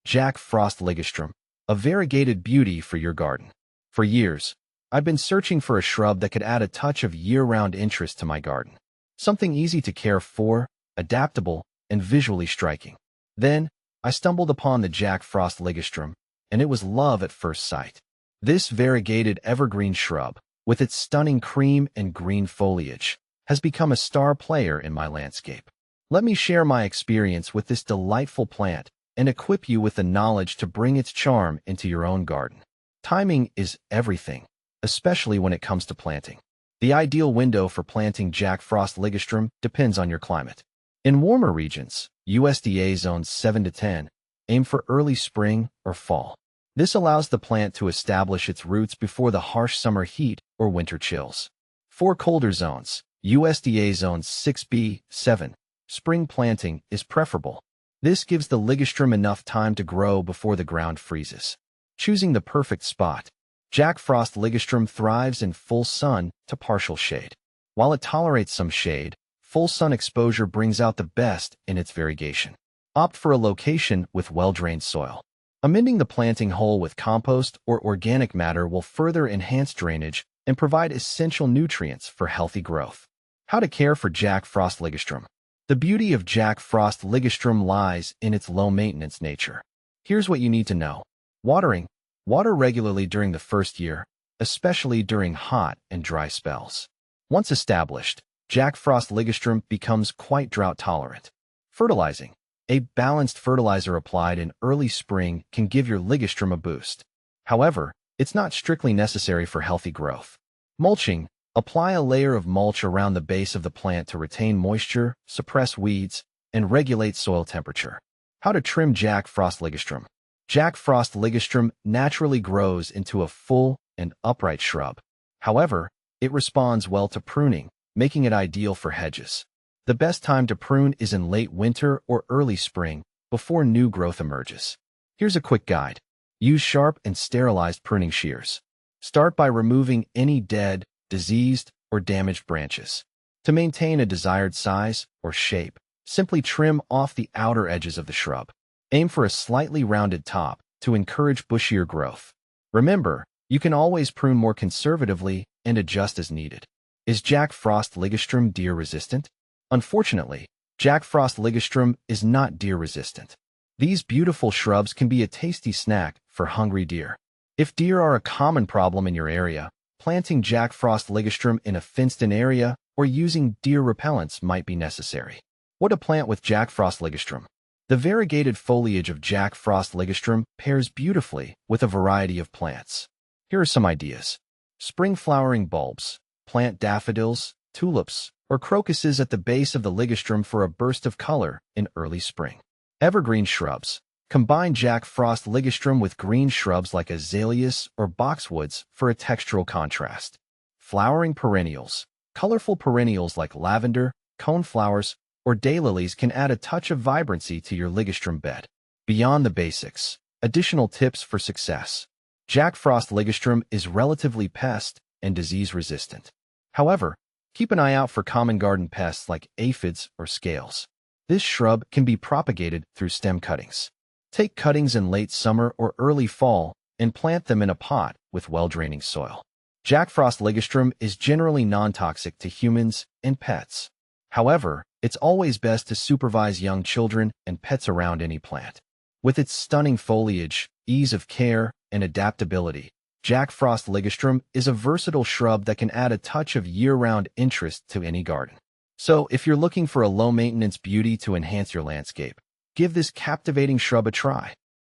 Jack Frost Ligustrum, a variegated beauty for your garden. For years, I've been searching for a shrub that could add a touch of year-round interest to my garden. Something easy to care for, adaptable, and visually striking. Then, I stumbled upon the Jack Frost Ligustrum, and it was love at first sight. This variegated evergreen shrub, with its stunning cream and green foliage, has become a star player in my landscape. Let me share my experience with this delightful plant and equip you with the knowledge to bring its charm into your own garden. Timing is everything, especially when it comes to planting. The ideal window for planting Jack Frost Ligustrum depends on your climate. In warmer regions, USDA zones 7 to 10, aim for early spring or fall. This allows the plant to establish its roots before the harsh summer heat or winter chills. For colder zones, USDA zones 6B, 7, spring planting is preferable. This gives the ligustrum enough time to grow before the ground freezes. Choosing the perfect spot. Jack Frost Ligustrum thrives in full sun to partial shade. While it tolerates some shade, full sun exposure brings out the best in its variegation. Opt for a location with well-drained soil. Amending the planting hole with compost or organic matter will further enhance drainage and provide essential nutrients for healthy growth. How to care for Jack Frost Ligustrum. The beauty of Jack Frost Ligustrum lies in its low-maintenance nature. Here's what you need to know. Watering. Water regularly during the first year, especially during hot and dry spells. Once established, Jack Frost Ligustrum becomes quite drought-tolerant. Fertilizing. A balanced fertilizer applied in early spring can give your ligustrum a boost. However, it's not strictly necessary for healthy growth. Mulching. Apply a layer of mulch around the base of the plant to retain moisture, suppress weeds, and regulate soil temperature. How to trim Jack Frost Ligustrum. Jack Frost Ligustrum naturally grows into a full and upright shrub. However, it responds well to pruning, making it ideal for hedges. The best time to prune is in late winter or early spring, before new growth emerges. Here's a quick guide. Use sharp and sterilized pruning shears. Start by removing any dead, diseased, or damaged branches. To maintain a desired size or shape, simply trim off the outer edges of the shrub. Aim for a slightly rounded top to encourage bushier growth. Remember, you can always prune more conservatively and adjust as needed. Is Jack Frost Ligustrum deer-resistant? Unfortunately, Jack Frost Ligustrum is not deer-resistant. These beautiful shrubs can be a tasty snack for hungry deer. If deer are a common problem in your area, planting Jack Frost Ligustrum in a fenced-in area or using deer repellents might be necessary. What to plant with Jack Frost Ligustrum? The variegated foliage of Jack Frost Ligustrum pairs beautifully with a variety of plants. Here are some ideas. Spring flowering bulbs. Plant daffodils, tulips, or crocuses at the base of the ligustrum for a burst of color in early spring. Evergreen shrubs. Combine Jack Frost Ligustrum with green shrubs like azaleas or boxwoods for a textural contrast. Flowering perennials. Colorful perennials like lavender, coneflowers, or daylilies can add a touch of vibrancy to your ligustrum bed. Beyond the basics. Additional tips for success. Jack Frost Ligustrum is relatively pest and disease resistant. However, keep an eye out for common garden pests like aphids or scales. This shrub can be propagated through stem cuttings. Take cuttings in late summer or early fall and plant them in a pot with well-draining soil. Jack Frost Ligustrum is generally non-toxic to humans and pets. However, it's always best to supervise young children and pets around any plant. With its stunning foliage, ease of care, and adaptability, Jack Frost Ligustrum is a versatile shrub that can add a touch of year-round interest to any garden. So, if you're looking for a low-maintenance beauty to enhance your landscape, give this captivating shrub a try.